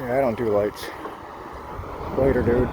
Yeah, I don't do lights. Later, dude.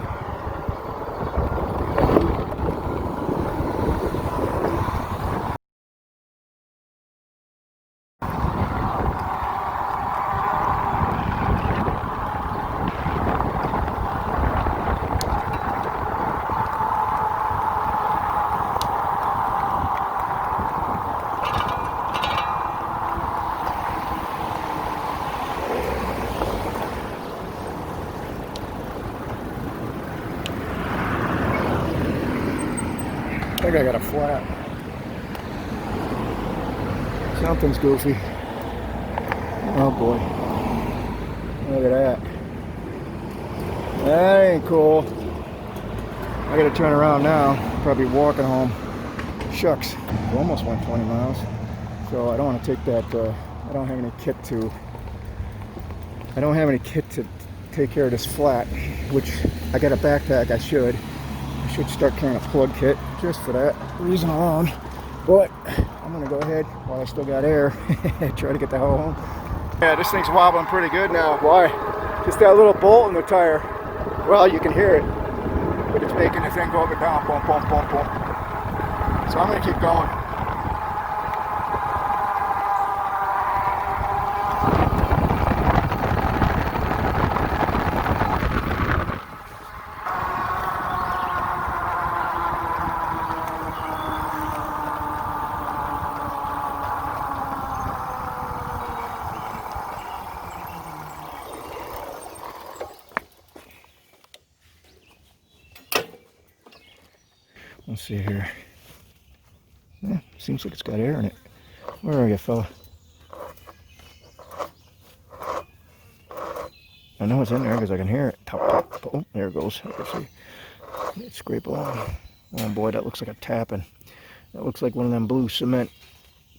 I think I got a flat. Something's goofy. Oh boy. Look at that. That ain't cool. I gotta turn around now. Probably walking home. Shucks. We almost went 20 miles. So I don't want to take that. I don't have any kit to. I don't have any kit to take care of this flat, which I got a backpack. I should start carrying a plug kit just for that reason alone. But I'm gonna go ahead while I still got air. Try to get the hell home. Yeah, this thing's wobbling pretty good now. Why? Just that little bolt in the tire. Well, you can hear it, but it's making the thing go up and down. Boom, boom, boom, boom. So I'm gonna keep going. Let's see here. Yeah, seems like it's got air in it. Where are you, fella? I know it's in there because I can hear it. Top, top. Oh, there it goes. I can see it scrape along. Oh boy, that looks like a tapping. That looks like one of them blue cement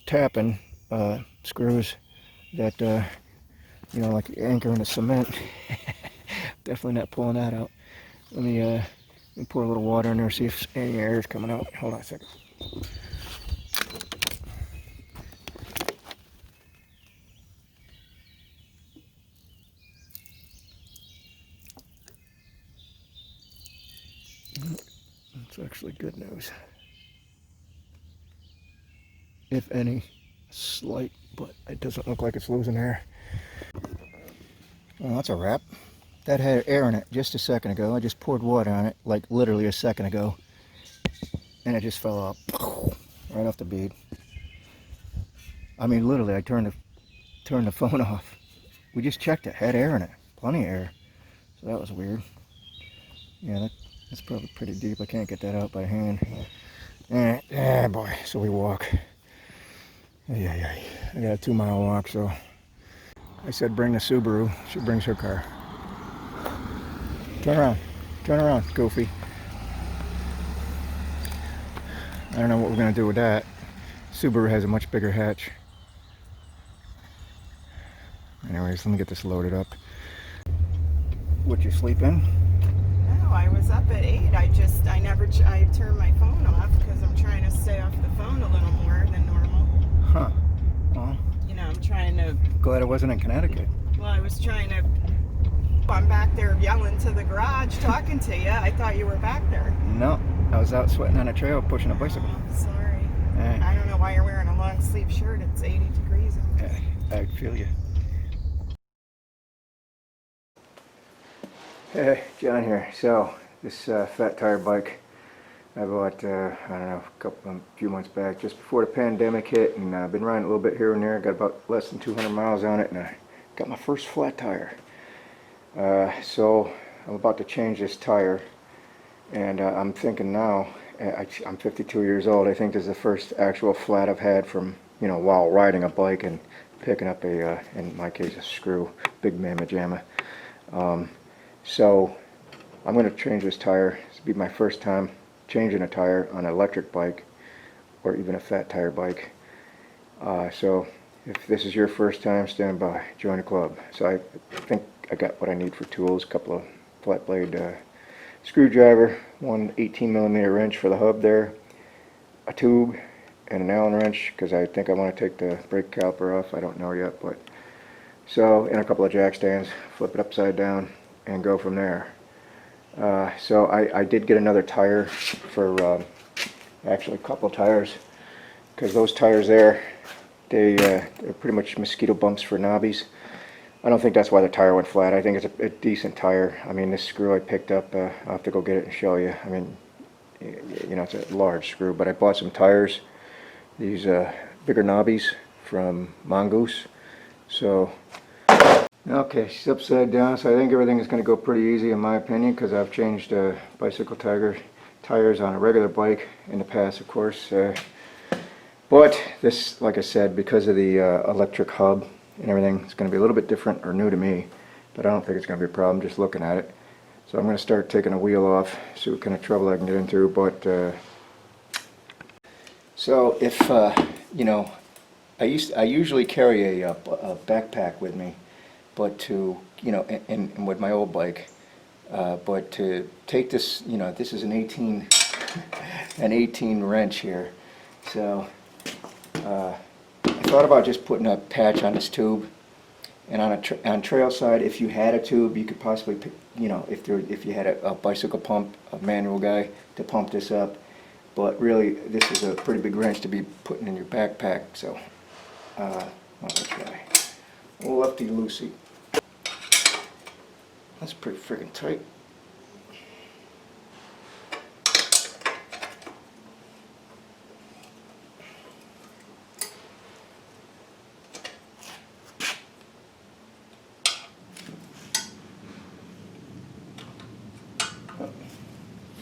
tapping screws that, you know, like anchor in the cement. Definitely not pulling that out. Let me pour a little water in there, see if any air is coming out. Hold on a second. That's actually good news. If any, slight, but it doesn't look like it's losing air. Well, that's a wrap. That had air in it just a second ago. I just poured water on it, like literally a second ago, and it just fell out right off the bead. I mean, literally, I turned the phone off. We just checked it. Had air in it, plenty of air. So that was weird. Yeah, that's probably pretty deep. I can't get that out by hand. Yeah, boy. So we walk. Yeah. I got a 2-mile walk, so I said bring the Subaru. She brings her car. Turn around, goofy. I don't know what we're gonna do with that. Subaru has a much bigger hatch. Anyways, let me get this loaded up. What, you sleeping? No, I was up at 8. I turned my phone off because I'm trying to stay off the phone a little more than normal. Huh. Well, you know, I'm trying to. Glad I wasn't in Connecticut. Well, I was trying to. I'm back there yelling to the garage, talking to you. I thought you were back there. No, I was out sweating on a trail pushing a bicycle. Oh, sorry. I don't know why you're wearing a long sleeve shirt. It's 80 degrees out there. I feel you. Hey, John here. So, this fat tire bike I bought, I don't know, a few months back, just before the pandemic hit, and I've been riding a little bit here and there. Got about less than 200 miles on it, and I got my first flat tire. So, I'm about to change this tire, and I'm thinking now, I'm 52 years old. I think this is the first actual flat I've had from, you know, while riding a bike and picking up a, in my case, a screw, big mamma jamma. So I'm going to change this tire. This will be my first time changing a tire on an electric bike or even a fat tire bike. So if this is your first time, stand by, join the club. So I think I got what I need for tools, a couple of flat blade screwdriver, one 18mm wrench for the hub there, a tube, and an Allen wrench because I think I want to take the brake caliper off. I don't know yet, but So, and a couple of jack stands, flip it upside down and go from there. So I did get another tire for, actually a couple of tires, because those tires there, they're pretty much mosquito bumps for knobbies. I don't think that's why the tire went flat. I think it's a decent tire. I mean, this screw I picked up, I'll have to go get it and show you. I mean, you know, it's a large screw, but I bought some tires, these bigger knobbies from Mongoose. So, okay, she's upside down, so I think everything is going to go pretty easy in my opinion, because I've changed bicycle tires on a regular bike in the past, of course. But this, like I said, because of the electric hub and everything, it's going to be a little bit different, or new to me, but I don't think it's going to be a problem just looking at it. So I'm going to start taking the wheel off, see what kind of trouble I can get into. But so if you know, I usually carry a backpack with me, but to, you know, and with my old bike, but to take this, you know, this is an 18 wrench here. So I thought about just putting a patch on this tube, and on trail side, if you had a tube, you could possibly pick, you know, if you had a bicycle pump, a manual guy to pump this up. But really, this is a pretty big wrench to be putting in your backpack. So I'll try. Oh, lefty loosey. That's pretty freaking tight.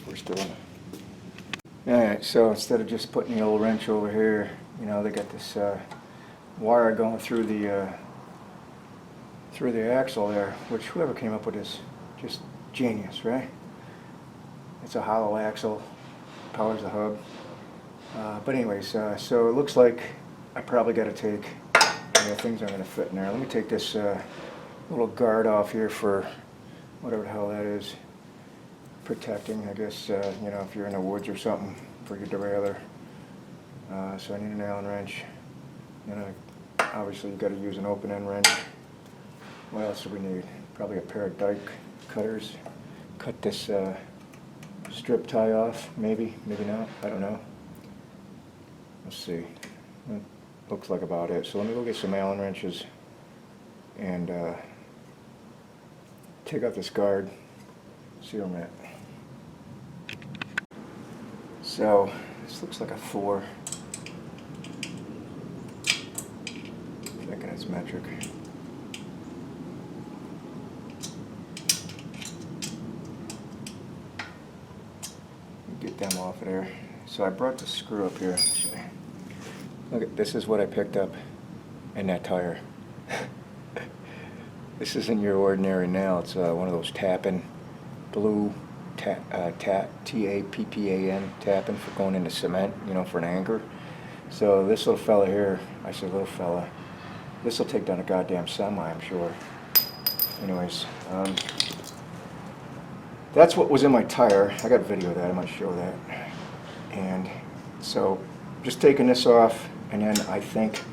We're still in it. Alright, so instead of just putting the old wrench over here, you know, they got this wire going through the axle there, which whoever came up with this, just genius, right? It's a hollow axle, powers the hub. But anyways, so it looks like I probably got to take, things aren't going to fit in there. Let me take this little guard off here for whatever the hell that is. Protecting, I guess, you know, if you're in the woods or something for your derailleur. So I need an Allen wrench. Then obviously you've got to use an open end wrench. What else do we need? Probably a pair of dike cutters. Cut this strip tie off, maybe not, I don't know. Let's see. That looks like about it. So let me go get some Allen wrenches and take out this guard, see where I'm at. So this looks like a 4. Checking its metric. Get them off of there. So I brought the screw up here. Look, this is what I picked up in that tire. This isn't your ordinary nail. It's one of those tapping, blue T-A-P-P-A-N, tapping for going into cement, you know, for an anchor. So this little fella here, I say little fella, this will take down a goddamn semi, I'm sure. Anyways, that's what was in my tire. I got a video of that, I might show that. And so just taking this off, and then I think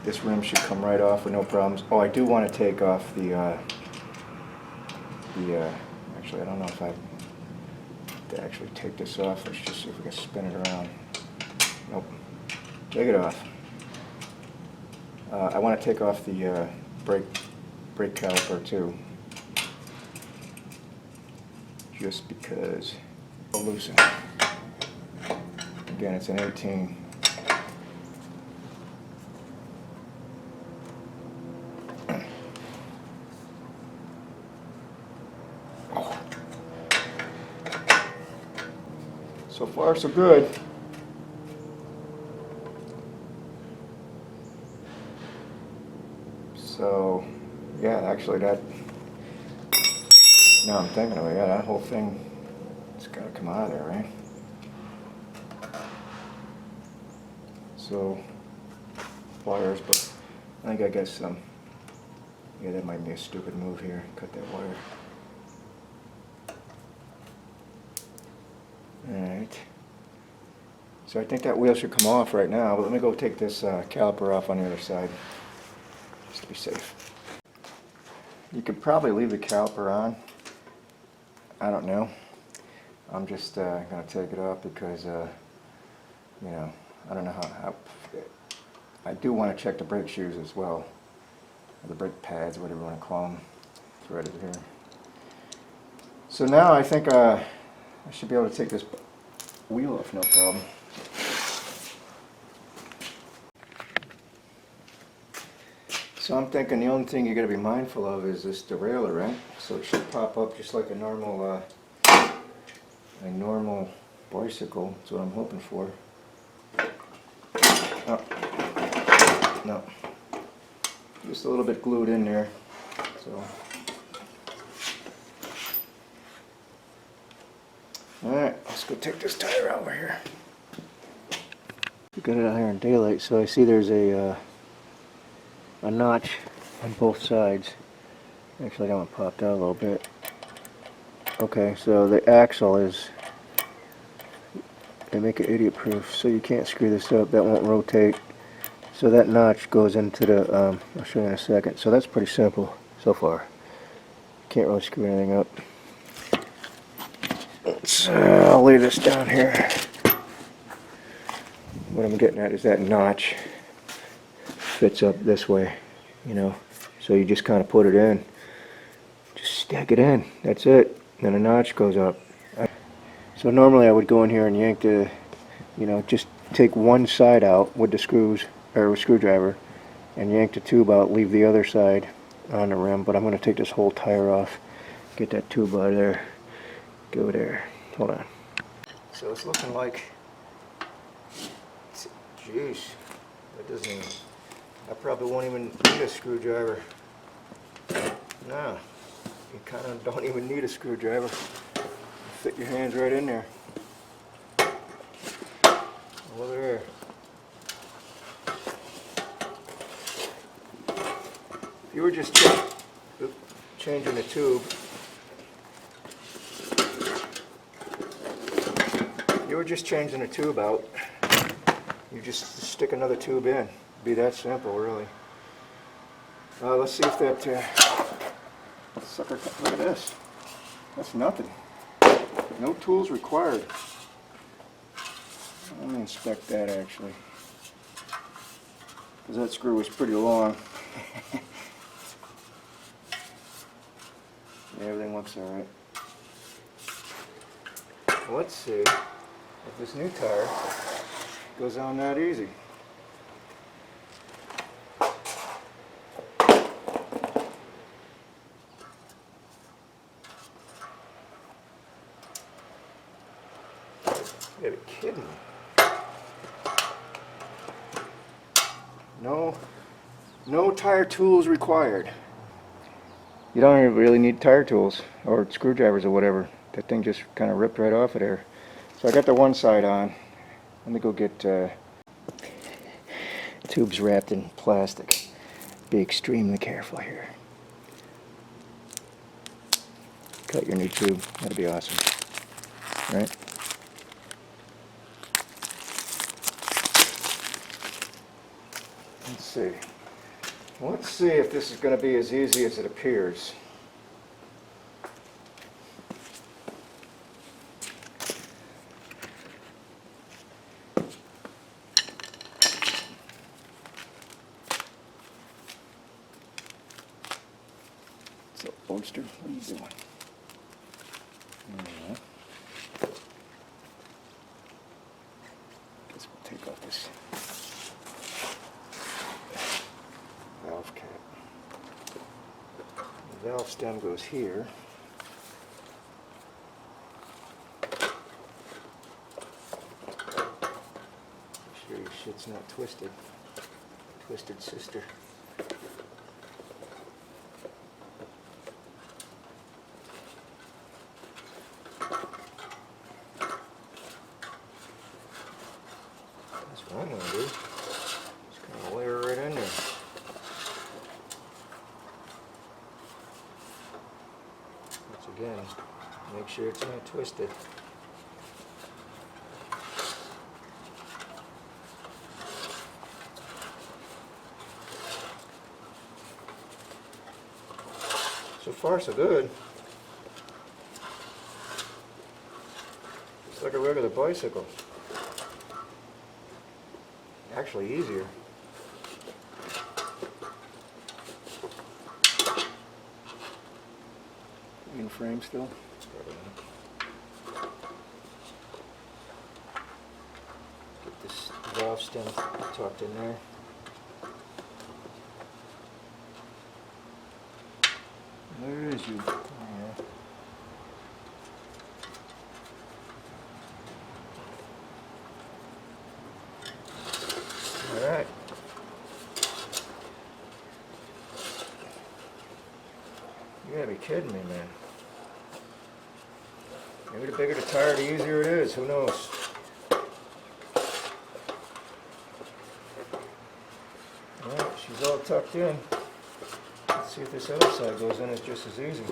this rim should come right off with no problems. Oh, I do want to take off the actually I don't know if I have to actually take this off. Let's just see if we can spin it around. Nope. Take it off. I want to take off the brake caliper too, just because it'll loosen. Again, it's an 18. So far, so good. So, yeah, actually that, now I'm thinking of it, yeah, that whole thing, it's got to come out of there, right? So, pliers, but I think I got some, yeah, that might be a stupid move here, cut that wire. Alright, so I think that wheel should come off right now, but let me go take this caliper off on the other side, just to be safe. You could probably leave the caliper on. I don't know. I'm just going to take it off because, you know, I don't know how I do want to check the brake shoes as well. Or the brake pads, whatever you want to call them. It's right over here. So now I think I should be able to take this wheel off, no problem. So I'm thinking the only thing you got to be mindful of is this derailleur, right? So it should pop up just like a normal bicycle. That's what I'm hoping for. Oh, no, just a little bit glued in there. So, all right, let's go take this tire over here. We got it out here in daylight, so I see there's a notch on both sides. Actually, that one popped out a little bit. Okay, so the axle is, they make it idiot proof, so you can't screw this up. That won't rotate. So that notch goes into the, I'll show you in a second. So that's pretty simple so far. Can't really screw anything up. Let's, I'll lay this down here. What I'm getting at is that notch fits up this way, you know. So you just kind of put it in. Just stick it in. That's it. Then a notch goes up. So normally I would go in here and yank the, you know, just take one side out with the screws, or with screwdriver, and yank the tube out, leave the other side on the rim. But I'm going to take this whole tire off, get that tube out of there, go there. Hold on. So it's looking like, jeez, that doesn't even, I probably won't even need a screwdriver. No, you kind of don't even need a screwdriver. Fit your hands right in there. Over there. If you were just changing the tube, out, you just stick another tube in. It'd be that simple, really. Let's see if that sucker, look at this. That's nothing. No tools required. Let me inspect that actually, because that screw was pretty long. Yeah, everything looks alright. Let's see if this new tire goes on that easy. You gotta be kidding me. No tire tools required. You don't even really need tire tools or screwdrivers or whatever. That thing just kind of ripped right off of there. So I got the one side on. Let me go get tubes wrapped in plastic. Be extremely careful here. Cut your new tube. That'd be awesome. Right? Let's see. Let's see if this is going to be as easy as it appears. So, Bolster, what are you doing? Yeah. Guess we'll take off this valve cap. The valve stem goes here. Make sure your shit's not twisted. Twisted sister. That's what I'm going to do. Just kind of layer right in there. Once again, make sure it's not twisted. far so good. It's like a regular bicycle. Actually easier. In frame still? Probably not. Get this valve stem tucked in there. Where is you? Oh, yeah. Alright. You gotta be kidding me, man. Maybe the bigger the tire, the easier it is. Who knows? Alright, she's all tucked in. Let's see if this other side goes in. It's just as easy.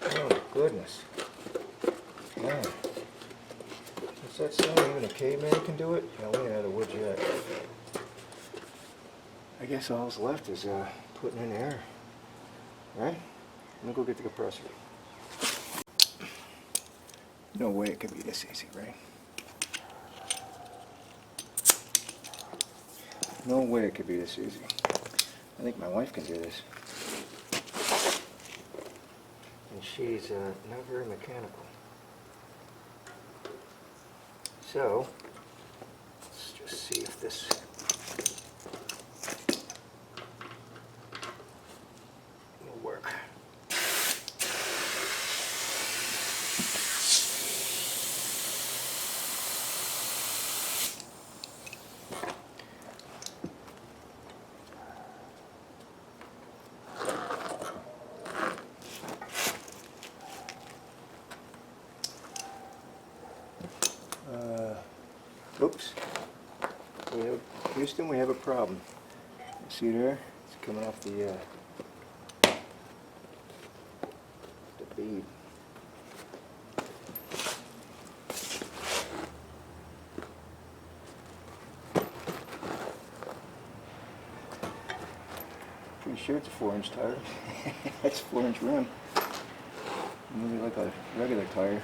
Oh, goodness. Man. What's that saying? Even a caveman can do it? No, we ain't out of wood yet. I guess all that's left is putting in air. Right? Let me go get the compressor. No way it could be this easy, right? No way it could be this easy. I think my wife can do this. And she's not very mechanical. So, let's just see if this will work. Oops. Houston, we have a problem. See there? It's coming off the bead. Pretty sure it's a 4-inch tire. That's a 4-inch rim. Maybe like a regular tire.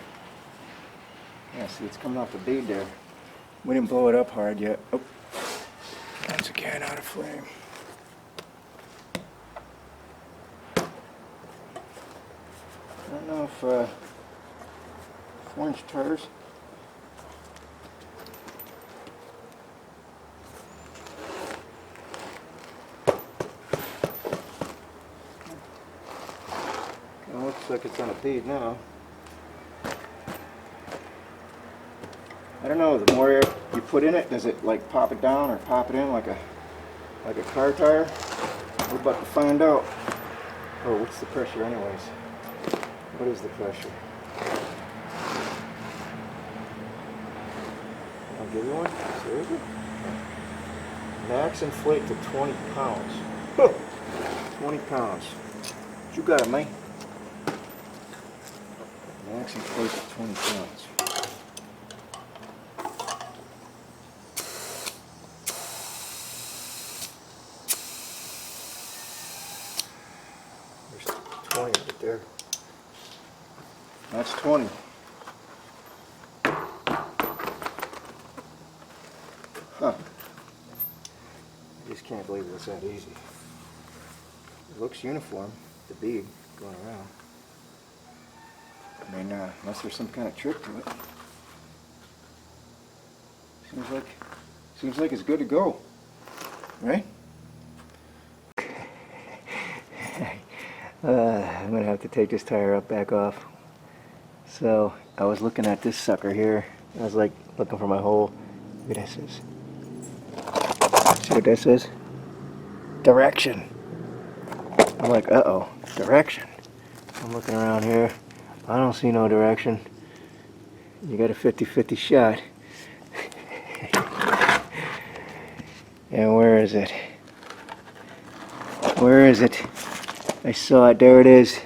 Yeah, see, it's coming off the bead there. We didn't blow it up hard yet. Oh, once again, out of frame. I don't know if 4-inch tires. It looks like it's on a bead now. I don't know, the more air you put in it, does it like pop it down or pop it in like a car tire? We're about to find out. Oh, what's the pressure anyways? What is the pressure? I'll give you one. Seriously? Max inflate to 20 pounds. 20 pounds. What you got it, man? Max inflate to 20 pounds. There's 20 right there. That's 20. Huh. I just can't believe it's that easy. It looks uniform, the bead going around. I mean, unless there's some kind of trick to it. Seems like it's good to go, right? I'm gonna have to take this tire back off. So I was looking at this sucker here. I was like looking for my hole. Look what that says. See what that says? Direction. I'm like, uh-oh, direction. I'm looking around here. I don't see no direction. You got a 50-50 shot. And where is it? Where is it? I saw it. There it is.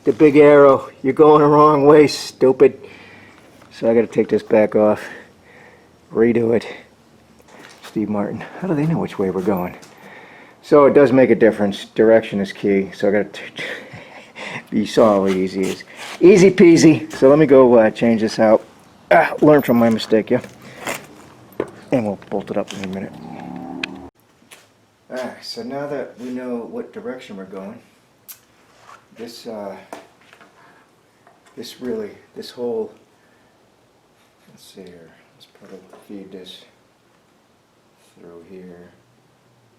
The big arrow. You're going the wrong way, stupid. So I got to take this back off. Redo it. Steve Martin. How do they know which way we're going? So it does make a difference. Direction is key. So I got to. You saw how easy it is. Easy peasy. So let me go change this out. Learn from my mistake, yeah. And we'll bolt it up in a minute. Alright, so now that we know what direction we're going, this whole, let's see here, let's probably feed this through here.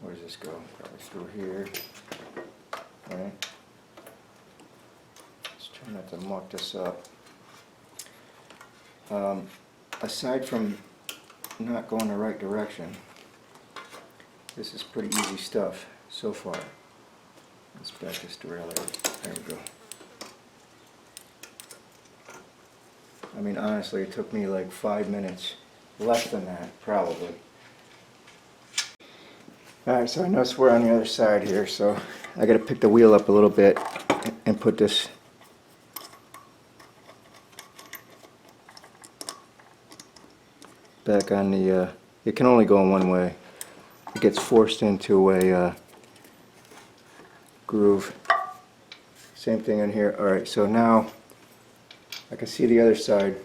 Where does this go? Probably through here, right? Let's try not to muck this up. Aside from not going the right direction, this is pretty easy stuff so far. Let's back this derailleur. There we go. I mean, honestly, it took me like 5 minutes, less than that, probably. Alright, so I noticed we're on the other side here, so I gotta pick the wheel up a little bit and put this back on the, it can only go in one way. It gets forced into a groove. Same thing in here. Alright, so now I can see the other side.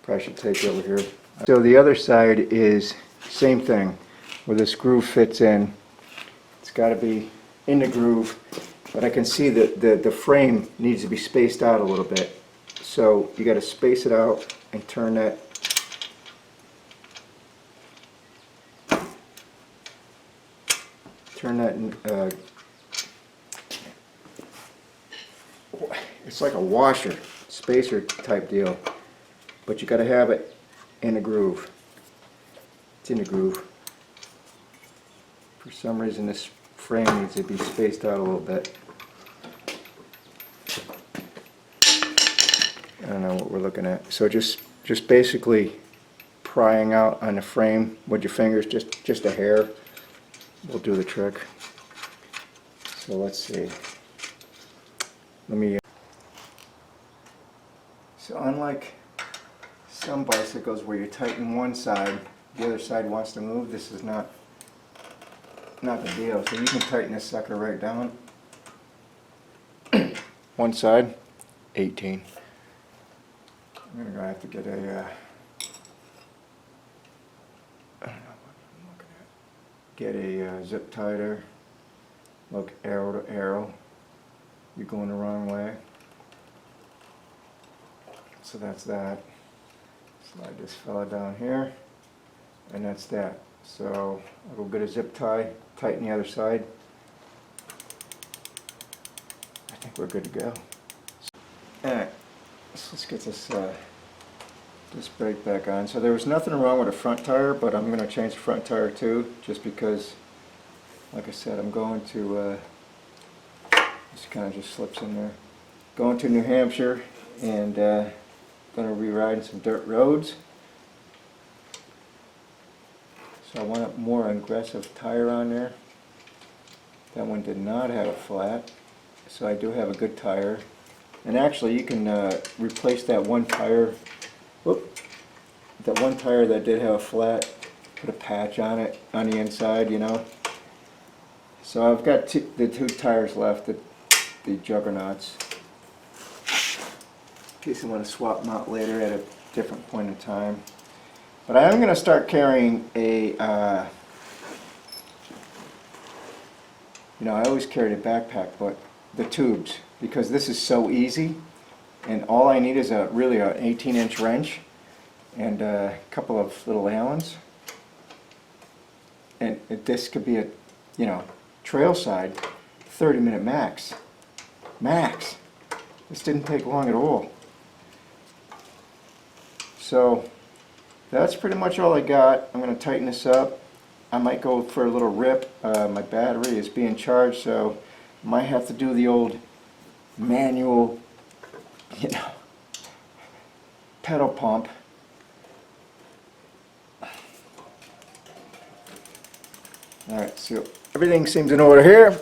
Probably should take it over here. So the other side is same thing, where this groove fits in. It's got to be in the groove, but I can see that the frame needs to be spaced out a little bit. So you got to space it out and turn that. It's like a washer, spacer type deal, but you got to have it in a groove. It's in a groove. For some reason this frame needs to be spaced out a little bit. I don't know what we're looking at. So just basically prying out on the frame with your fingers, just a hair, will do the trick. So let's see. Let me. So unlike some bicycles where you tighten one side, the other side wants to move, this is not the deal. So you can tighten this sucker right down. One side, 18. I'm gonna have to get a, I don't know what I'm looking at. Get a zip tighter. Look, arrow to arrow. You're going the wrong way. So that's that. Slide this fella down here, and that's that. So I'll go get a zip tie, tighten the other side. I think we're good to go. Alright, so let's get this brake back on. So there was nothing wrong with the front tire, but I'm going to change the front tire too, just because, like I said, I'm going to, this kind of just slips in there, going to New Hampshire and going to be riding some dirt roads. So I want a more aggressive tire on there. That one did not have a flat, so I do have a good tire. And actually you can replace that one tire, that one tire that did have a flat, put a patch on it on the inside, you know. So I've got the two tires left, the juggernauts. In case I want to swap them out later at a different point in time. But I am going to start carrying a, you know, I always carried a backpack, but the tubes, because this is so easy, and all I need is really an 18-inch wrench and a couple of little Allens. And this could be a, you know, trail side, 30-minute max. Max. This didn't take long at all. So that's pretty much all I got. I'm going to tighten this up. I might go for a little rip. My battery is being charged, so I might have to do the old manual, you know, pedal pump. Alright, so everything seems in order here.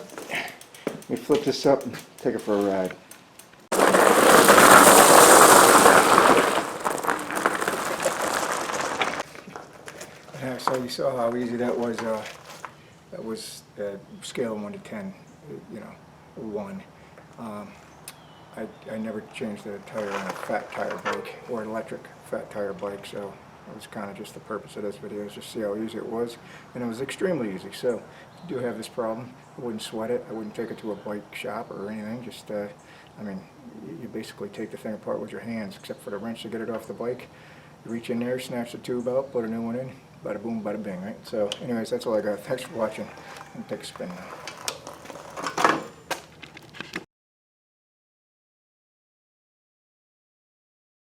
Let me flip this up and take it for a ride. Yeah, so you saw how easy that was That was scale 1 to 10, you know, 1. I never changed the tire on a fat tire bike or an electric fat tire bike, so that was kind of just the purpose of this video, is just see how easy it was. And it was extremely easy. So if you do have this problem, I wouldn't sweat it. I wouldn't take it to a bike shop or anything. Just, I mean, you basically take the thing apart with your hands, except for the wrench to get it off the bike. You reach in there, snatch the tube out, put a new one in, bada boom, bada bing, right? So anyways, that's all I got. Thanks for watching, and take a spin now.